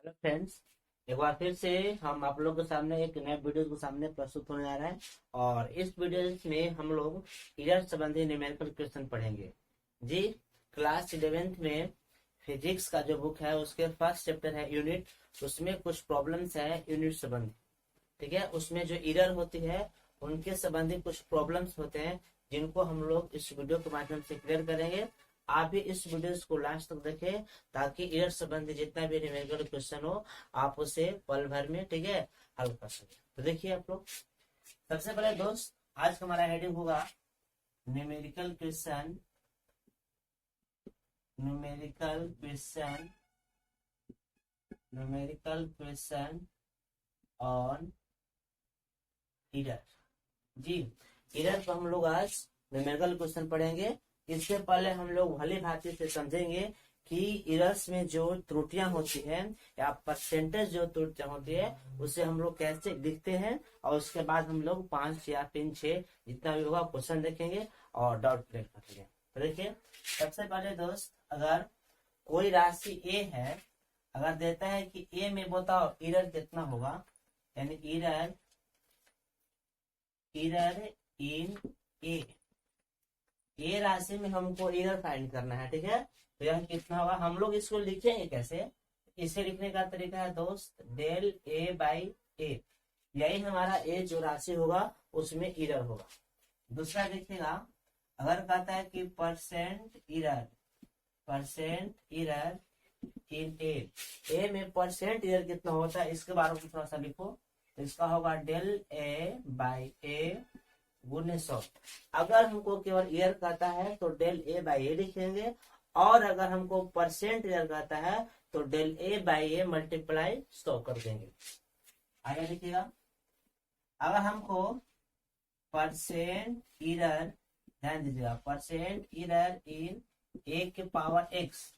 Hello friends. एक बार फिर से हम आप लोग के सामने एक नए वीडियो के सामने प्रस्तुत होने जा रहा है। और इस वीडियो में हम लोग इरर संबंधी न्यूमेरिकल क्वेश्चन पढ़ेंगे जी। क्लास 11th में फिजिक्स का जो बुक है उसके फर्स्ट चैप्टर है यूनिट। उसमें कुछ प्रॉब्लम्स है यूनिट संबंधी, ठीक है। उसमें जो इरर होती है उनके संबंधी कुछ प्रॉब्लम्स होते हैं जिनको हम लोग इस वीडियो के माध्यम से क्लियर करेंगे। आप भी इस वीडियो को लास्ट तक देखें ताकि इरर संबंधी जितना भी न्यूमेरिकल क्वेश्चन हो आप उसे पल भर में, ठीक है, हल कर सके। तो देखिए आप लोग, सबसे पहले दोस्त आज का हमारा हेडिंग होगा numerical question. Numerical question, numerical question on error जी। इरर पर हम लोग आज न्यूमेरिकल क्वेश्चन पढ़ेंगे। इससे पहले हम लोग भली भांति से समझेंगे कि इरर्स में जो त्रुटियां होती है या परसेंटेज जो त्रुटियां होती है उसे हम लोग कैसे लिखते हैं, और उसके बाद हम लोग 5 या 3 6 जितना भी होगा क्वेश्चन देखेंगे और डाउट क्लियर करेंगे। तो देखिए सबसे पहले दोस्त, अगर कोई राशि ए है, अगर देता है कि ए में बताओ इरर कितना होगा, यानी इरर इन ए राशि में हमको इरर फाइंड करना है, ठीक है। तो यह कितना होगा, हम लोग इसको लिखेंगे कैसे। इसे लिखने का तरीका है दोस्त डेल ए बाई ए, यही हमारा ए जो राशि होगा उसमें इरर होगा। दूसरा देखिएगा, अगर कहता है कि परसेंट इरर इन ए में परसेंट इरर कितना होता है इसके बारे में थोड़ा सा लिखो। तो इसका होगा डेल ए बाई ए गुने 100। अगर हमको केवल ईयर कहता है तो डेल ए बाई ए लिखेंगे, और अगर हमको परसेंट ईयर कहता है तो del A by A multiply 100 कर देंगे। आगे लिखिएगा, अगर हमको परसेंट ईरर, ध्यान दीजिएगा, परसेंट ईरर इन ए के पावर एक्स,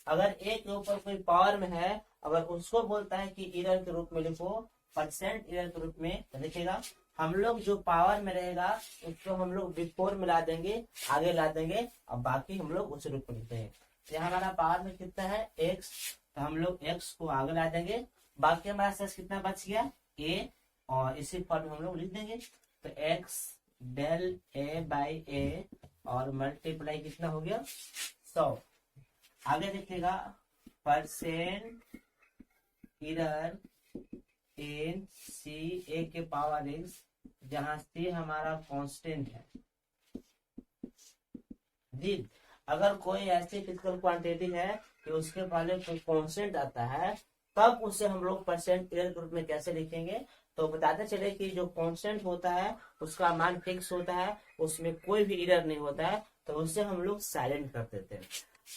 अगर ए के ऊपर कोई पावर में है, अगर उसको बोलता है कि ईरर के रूप में लिखो, परसेंट ईरर के रूप में, तो देखिएगा हम लोग जो पावर में रहेगा उसको हम लोग बिफोर में ला देंगे, आगे ला देंगे, और बाकी हम लोग उस रूप में लिखते हैं। तो यहाँ हमारा पावर में कितना है x, तो हम लोग x को आगे ला देंगे, बाकी हमारा शेष कितना बच गया a, और इसी फॉर्म में हम लोग लिख देंगे। तो x डेल a बाई ए और मल्टीप्लाई कितना हो गया 100। आगे देखिएगा, परसेंट इरर इन सी ए के पावर एक्स, जहां सी हमारा कांस्टेंट है जी। अगर कोई ऐसी फिजिकल क्वांटिटी है कि उसके पहले कोई कांस्टेंट आता है, तब उसे हम लोग परसेंट इरर के रूप में कैसे लिखेंगे। तो बताते चले कि जो कांस्टेंट होता है उसका मान फिक्स होता है, उसमें कोई भी इरर नहीं होता है, तो उसे हम लोग साइलेंट कर देते हैं।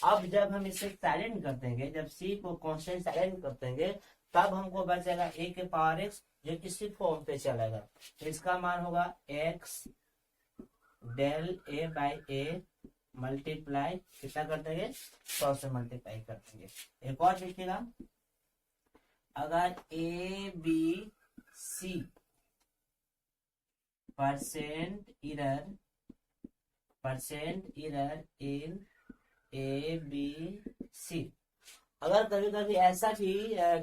अब जब हम इसे साइलेंट कर देंगे, जब सी को कांस्टेंट साइलेंट कर देंगे, तब हमको बचेगा ए के पावर एक्स जो इसी फॉर्म पे चलेगा। तो इसका मान होगा x del A by A multiply कितना कर देंगे 100 से मल्टीप्लाई कर देंगे। एक और देखिएगा, अगर A B C percent error in A B C, अगर कभी कभी ऐसा भी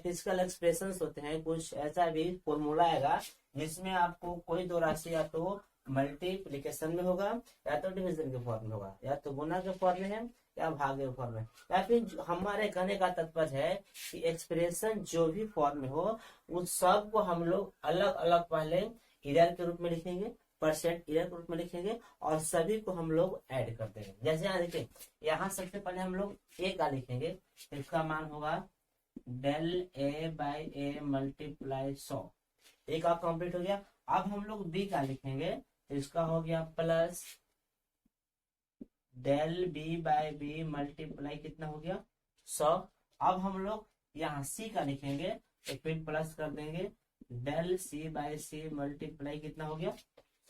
फिजिकल एक्सप्रेशंस होते हैं, कुछ ऐसा भी फॉर्मूला आएगा जिसमें आपको कोई दो राशि या तो मल्टीप्लिकेशन में होगा या तो डिवीजन के फॉर्म में होगा, या तो गुना के फॉर्म में है या भाग के फॉर्म में, या फिर हमारे कहने का तात्पर्य है कि एक्सप्रेशन जो भी फॉर्म में हो उस सब को हम लोग अलग अलग पहले इरर के रूप में लिखेंगे, परसेंट इरर के रूप में लिखेंगे, और सभी को हम लोग ऐड कर देंगे। जैसे यहाँ देखिए, यहाँ सबसे पहले हम लोग ए का लिखेंगे, इसका मान होगा del A by A multiply 100। A का कंप्लीट हो गया। अब हम लोग बी का लिखेंगे, इसका हो गया plus del B by B multiply कितना हो गया 100। अब हम लोग यहाँ सी का लिखेंगे, तो फिर प्लस कर देंगे del C by C multiply कितना हो गया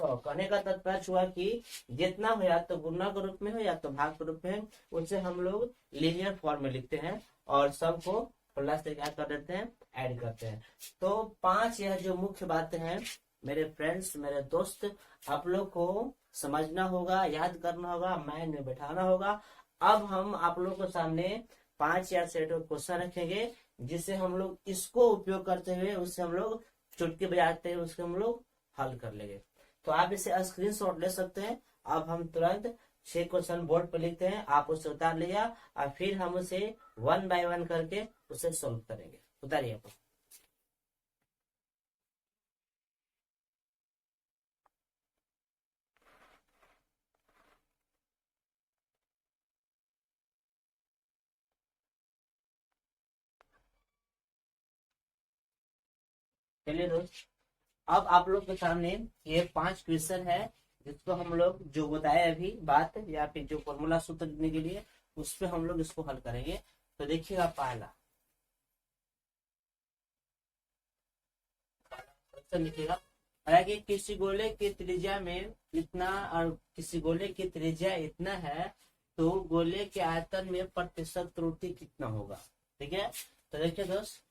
100। कहने का तात्पर्य हुआ कि जितना हो या तो गुना के रूप में हो या तो भाग के रूप में हो, उसे हम लोग लीनियर फॉर्म में लिखते हैं और सबको प्लस से क्या कर देते हैं, ऐड करते हैं। तो 5 यह जो मुख्य बातें हैं मेरे फ्रेंड्स, मेरे दोस्त, आप लोग को समझना होगा, याद करना होगा, माइंड में बैठाना होगा। अब हम आप लोग के सामने 5 या सेट ऑफ क्वेश्चन रखेंगे, जिससे हम लोग इसको उपयोग करते हुए उससे हम लोग चुटकी बजाते हुए उसके हम लोग हल कर लेंगे। तो आप इसे स्क्रीनशॉट ले सकते हैं। अब हम तुरंत 6 क्वेश्चन बोर्ड पर लिखते हैं, आप उसे उतार लिया और फिर हम उसे 1 बाय 1 करके उसे सोल्व करेंगे। उतारिए आप। चलिए दोस्त, अब आप लोग के सामने ये 5 क्वेश्चन है, जिसको हम लोग जो बताए अभी बात या फिर जो फॉर्मूला सूत्र देने के लिए उस पर हम लोग इसको हल करेंगे। तो देखिएगा पहला क्वेश्चन लिखिएगा, हालांकि किसी गोले की त्रिज्या में इतना और किसी गोले की त्रिज्या इतना है तो गोले के आयतन में प्रतिशत त्रुटि कितना होगा। ठीक है, तो देखिए दोस्त,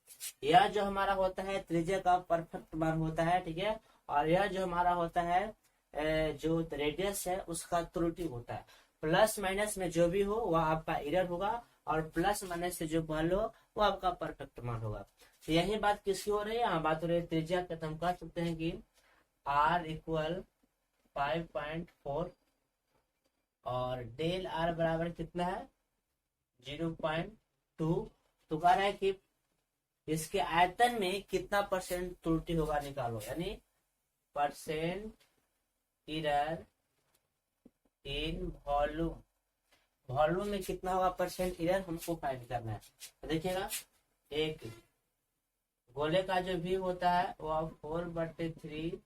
यह जो हमारा होता है त्रिज्या का परफेक्ट मान होता है, ठीक है, और यह जो हमारा होता है जो रेडियस है उसका त्रुटि होता है। प्लस माइनस में जो भी हो वह आपका एरर होगा और प्लस माइनस से जो मान हो वो आपका परफेक्ट मान होगा। तो यही बात किसकी हो रही है, यहाँ बात हो रही है त्रिज्या का। तो हम कह सकते हैं कि r इक्वल 5.4 और डेल r बराबर कितना है 0.2। तो कह रहा है कि इसके आयतन में कितना परसेंट त्रुटि होगा निकालो, यानी percent error in volume. Volume में कितना होगा परसेंट एरर हमको फाइंड करना है। तो देखिएगा, एक गोले का जो भी होता है वो 4/3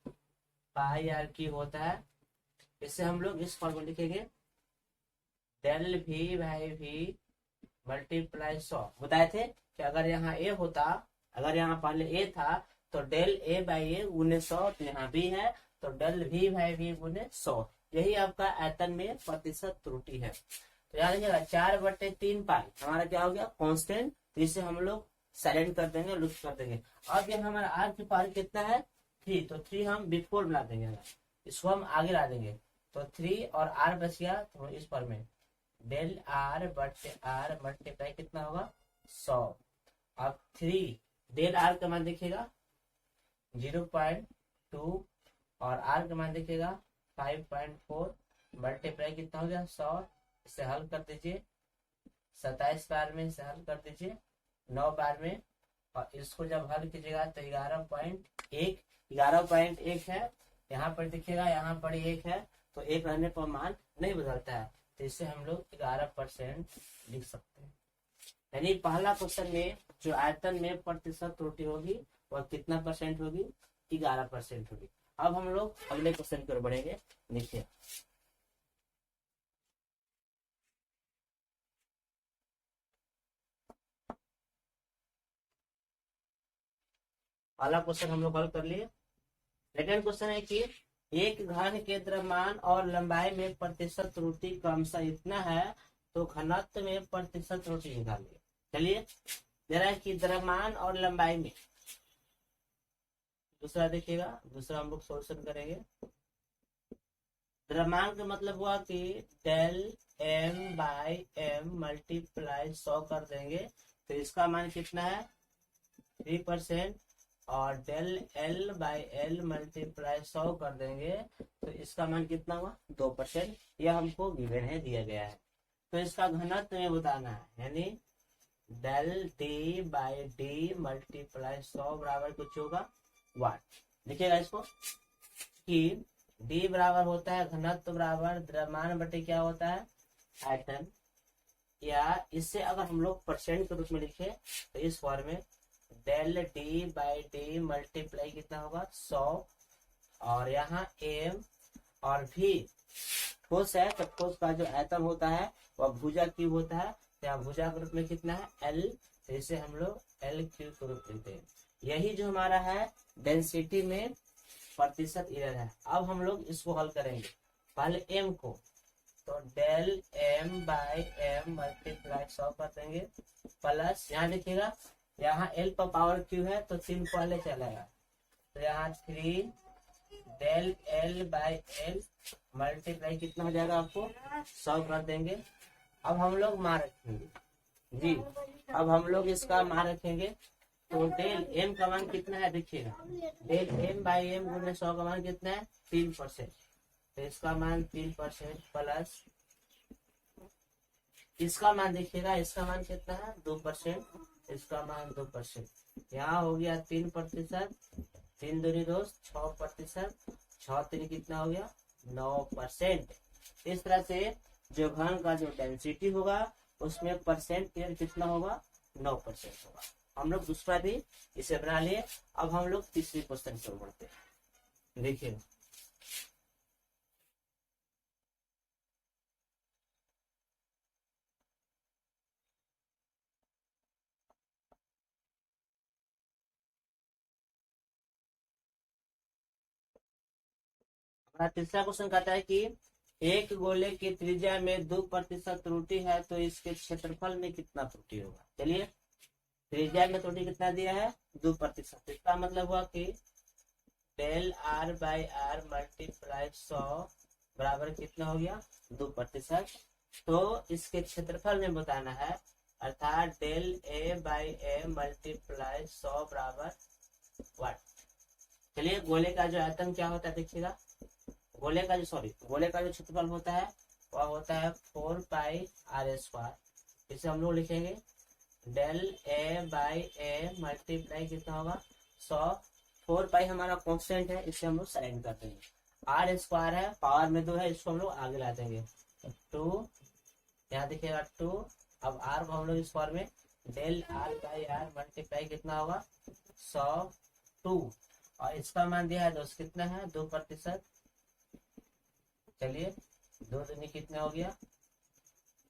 पाई आर की होता है। इससे हम लोग इस फॉर्म में लिखेंगे del v by v multiply 100। बताए थे कि अगर यहाँ a होता, अगर यहाँ पहले a था तो डेल a बाई a गुने 100, तो यहाँ b है तो डेल v बाई v गुने 100। यही आपका आयतन में प्रतिशत त्रुटि है। तो यहाँ देखिएगा 4/3 पाई हमारा क्या हो गया कांस्टेंट, तो इसे हम लोग साइलेंट कर देंगे, लुप्त कर देंगे। अब यहाँ हमारा आर की पावर कितना है 3, तो 3 हम बिफोर बना देंगे, इसको हम आगे ला देंगे तो 3 और आर बच गया, तो इस पर में डेल आर बटे आर मल्टीप्लाई कितना होगा 100। अब 3 डेल आर का मान देखिएगा 0.2 और आर का मान देखिएगा 5.4 मल्टीप्लाई कितना हो गया 100। इसे हल कर दीजिए, 27 बार में इसे हल कर दीजिए 9 बार में, और इसको जब हल कीजिएगा तो 11.1 है। यहाँ पर देखिएगा यहाँ पर 1 है, तो 1 रहने पर मान नहीं बदलता है, तो इससे हम लोग 11% लिख सकते हैं। यानी पहला क्वेश्चन में जो आयतन में प्रतिशत त्रुटि होगी वह कितना परसेंट होगी 11% होगी। अब हम लोग अगले क्वेश्चन की ओर बढ़ेंगे। देखिए, पहला क्वेश्चन हम लोग हल कर लिए। सेकंड क्वेश्चन है कि एक घन के द्रव्यमान और लंबाई में प्रतिशत त्रुटि क्रमशः इतना है तो घनत्व में प्रतिशत त्रुटि निकालिए। चलिए, दे रहा है कि द्रव्यमान और लंबाई में, दूसरा देखिएगा, दूसरा हम लोग सोल्यूशन करेंगे। द्रव्यमान का मतलब हुआ कि del m by m multiply 100 कर देंगे, तो इसका मान कितना है 3%, और del L by L multiply 100 कर देंगे तो इसका मान कितना हुआ 2%। यह हमको गिवन है, दिया गया है। तो इसका घनत्व में बताना है, यानी del D by D multiply 100 बराबर कुछ होगा वाट। देखिएगा इसको कि D बराबर होता है घनत्व बराबर द्रव्यमान बटे क्या होता है आयतन, या इससे अगर हम लोग परसेंट के रूप में लिखे तो इस फॉर्म में del D by D multiply कितना होगा 100, और यहाँ m और v ठोस है, तो ठोस का जो आयतन होता है वह भुजा क्यूब होता है, तो यहाँ भुजा के रूप में कितना है l, तो इसे हम लोग l क्यूब के रूप में लेते हैं। यही जो हमारा है डेंसिटी में प्रतिशत एरर है। अब हम लोग इसको हल करेंगे, पहले m को, तो del m by m multiply 100 कर देंगे, प्लस यहाँ देखिएगा यहाँ l पर पावर q है तो 3 पहले चलेगा, तो यहाँ 3 del l by l multiply कितना हो जाएगा आपको 100 कर देंगे। अब हम लोग मान रखेंगे, जी। अब हम लोग इसका मान रखेंगे, तो डेल एम का मान कितना है देखिएगा, डेल एम बाई एम गुने 100 का मान कितना है 3%। तो इसका मान 3% प्लस इसका मान देखिएगा, इसका मान कितना है 2%, इसका मान 2%। यहाँ हो गया 3%, 3×2 = 6%, 6×3 कितना हो गया 9%। इस तरह से जो घन का जो डेंसिटी होगा उसमें परसेंट कितना होगा 9% होगा। हम लोग दूसरा भी इसे बना लिए। अब हम लोग तीसरी क्वेश्चन की ओर बढ़ते हैं। देखिए हमारा तीसरा क्वेश्चन कहता है कि एक गोले की त्रिज्या में 2% त्रुटि है तो इसके क्षेत्रफल में कितना त्रुटि होगा। चलिए, त्रिज्या में त्रुटि कितना दिया है 2%। इसका मतलब हुआ कि del R by R multiply 100 बराबर कितना हो गया 2%। तो इसके क्षेत्रफल में बताना है, अर्थात del A by A multiply 100 बराबर 1। चलिए, गोले का जो आयतन क्या होता है देखिएगा, गोले का जो क्षेत्रफल होता है वह होता है 4πr²। इसे हम लोग लिखेंगे del A by A multiply कितना होगा 100। 4π हमारा कॉन्स्टेंट है, इसे हम लोग साइन कर देंगे। r² है, पावर में 2 है, इसको हम लोग आगे ला देंगे 2। यहाँ देखिएगा 2। अब r को हम लोग इस फॉर्म में del r by R multiply कितना होगा 100 2, और इसका मान दिया है दोस्त कितना है 2%। चलिए, 2×2 कितना हो गया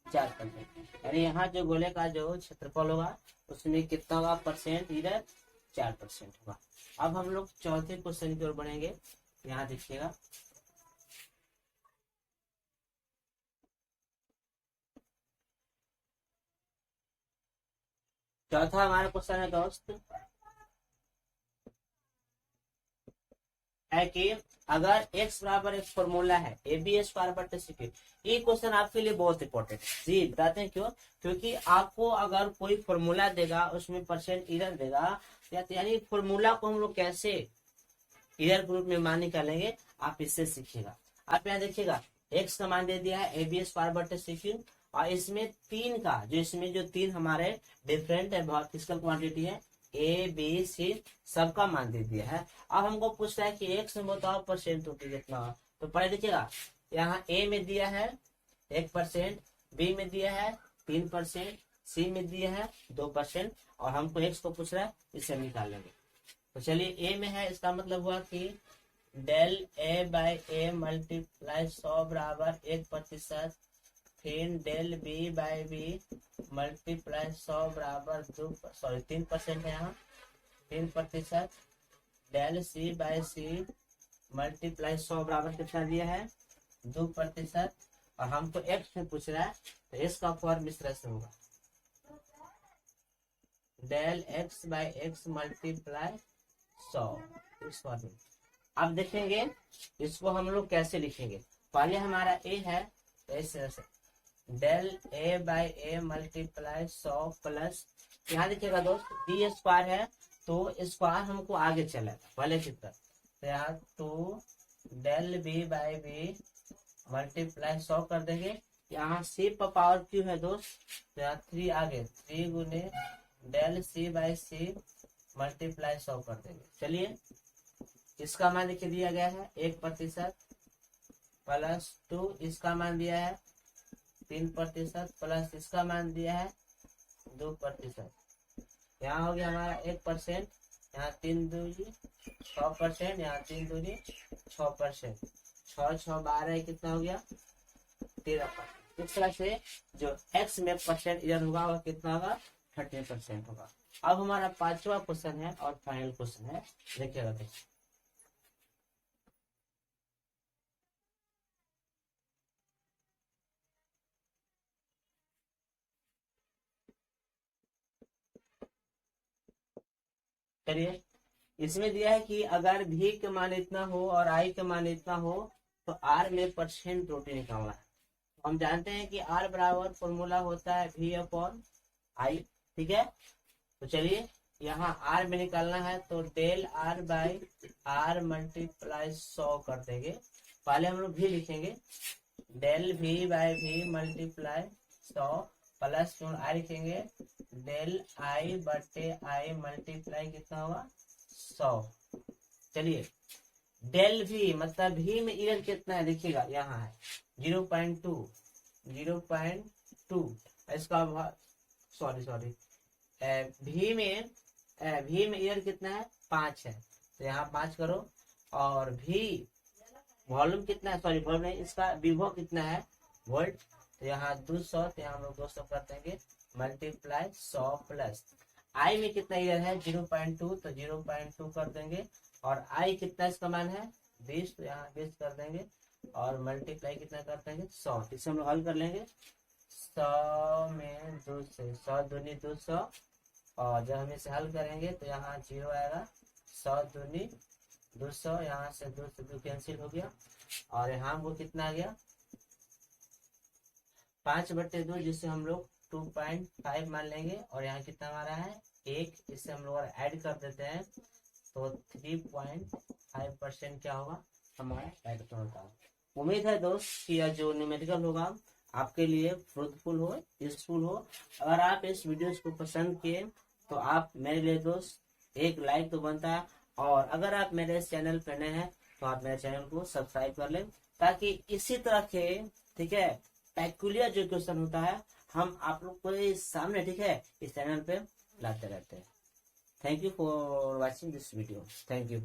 4%। यानी यहाँ जो गोले का जो क्षेत्रफल होगा उसमें कितना होगा परसेंट, इधर 4% होगा। अब हम लोग चौथे क्वेश्चन की ओर बढ़ेंगे। यहाँ देखिएगा, चौथा हमारा क्वेश्चन है दोस्त है कि अगर x बराबर एक फॉर्मूला है AB²/c²। ये क्वेश्चन आपके लिए बहुत इंपॉर्टेंट है जी। बताते हैं क्यों, क्योंकि आपको अगर कोई फॉर्मूला देगा उसमें परसेंट इधर देगा, यानी फॉर्मूला को हम लोग कैसे इधर ग्रुप में मान निकालेंगे आप इससे सीखिएगा। आप यहाँ देखिएगा x का मान दे दिया है AB²/c², और इसमें इसमें जो तीन हमारे डिफरेंट है फिजिकल क्वांटिटी है ए बी सी, सबका मान दे दिया है। अब हमको पूछ रहा है कि एक्स में बताओ परसेंट त्रुटि कितना। तो पहले देखिएगा, यहाँ ए में दिया है 1%, बी में दिया है 3%, सी में दिया है 2%, और हमको एक्स को पूछ रहा है, इसे निकालेंगे। तो चलिए, ए में है, इसका मतलब हुआ कि del A by A multiply 100 बराबर 1%, फिर del B by B multiply 100 बराबर 3% है यहाँ 3%, del C by C multiply 100 बराबर कितना दिया है 2%, और हमको एक्स में पूछ रहा है, तो इसका फॉर्म इस तरह से होगा del X by X multiply 100 इस फॉर्म में। अब देखेंगे इसको हम लोग कैसे लिखेंगे। पहले हमारा ए है, इस तरह से del A by A multiply 100 plus, यहाँ देखिएगा दोस्त d² है तो स्क्वायर हमको आगे चला था पहले की तरफ, तो यहाँ 2 del B by B multiply 100 कर देंगे। यहाँ सी पर पावर क्यू है दोस्त, तो यहाँ 3 आगे 3 गुने del C by C multiply 100 कर देंगे। चलिए, इसका मान देखिए दिया गया है 1% प्लस 2, इसका मान दिया है 3% प्लस इसका मान दिया है 2%। यहाँ हो गया हमारा 1%, यहाँ 3×2 6%, यहाँ 3×2 6%, 6×6 = 12, कितना हो गया 13%। इस तरह से जो x में परसेंट इधर होगा वह कितना होगा 30% होगा। अब हमारा पांचवा क्वेश्चन है और फाइनल क्वेश्चन है, देखिएगा देखिए। चलिए, इसमें दिया है कि अगर v के मान इतना हो और i के मान इतना हो तो r में परसेंट त्रुटि निकालना है। हम जानते हैं कि r बराबर फॉर्मूला होता है v/, आई, ठीक है। तो चलिए यहाँ आर में निकालना है, तो del R by R multiply 100 कर देंगे। पहले हम लोग भी लिखेंगे, del V by V multiply 100 plus में आई लिखेंगे डेल आई बटे आई मल्टीप्लाई कितना होगा 100। चलिए डेल वी मतलब भी में एरर कितना है देखिएगा, यहाँ है 0.2 इसका सॉरी भी में एरर कितना है 5 है, तो यहाँ 5 करो। और भी वॉल्यूम कितना है, सॉरी वॉल्यूम नहीं, इसका विभव कितना है वोल्ट, तो यहाँ 200, तो यहाँ हम लोग 200 कर देंगे मल्टीप्लाई 100 प्लस आई में कितना एरर है 0.2, तो 0.2 कर देंगे। और आई कितना इसका मान है 20, तो यहाँ 20 कर देंगे और मल्टीप्लाई कितना कर देंगे 100। इसे हम लोग हल कर लेंगे, 100 में 2 से 100 दूनी 200, और जब हम इसे हल करेंगे तो यहाँ 0 आएगा, 100 दूनी 200, यहाँ से 2 से 2 कैंसिल हो गया, और यहाँ हमको कितना आ गया 5/2, जिससे हम लोग 2.5 मान लेंगे। और यहाँ कितना हमारा है 1, इससे हम लोग ऐड कर देते हैं, तो 3.5% क्या होगा हमारा इलेक्ट्रॉन होगा। उम्मीद है दोस्त कि यह जो न्यूमेरिकल होगा आपके लिए फ्रूटफुल हो, यूजफुल हो। अगर आप इस वीडियो को पसंद किए तो आप मेरे लिए दोस्त एक लाइक तो बनता है, और अगर आप मेरे चैनल पर नए हैं तो आप मेरे चैनल को सब्सक्राइब कर लें, ताकि इसी तरह के, ठीक है, पेक्युलियर जो क्वेश्चन होता है हम आप लोग को सामने, ठीक है, इस चैनल पे लाते रहते हैं। Thank you for watching this video, thank you.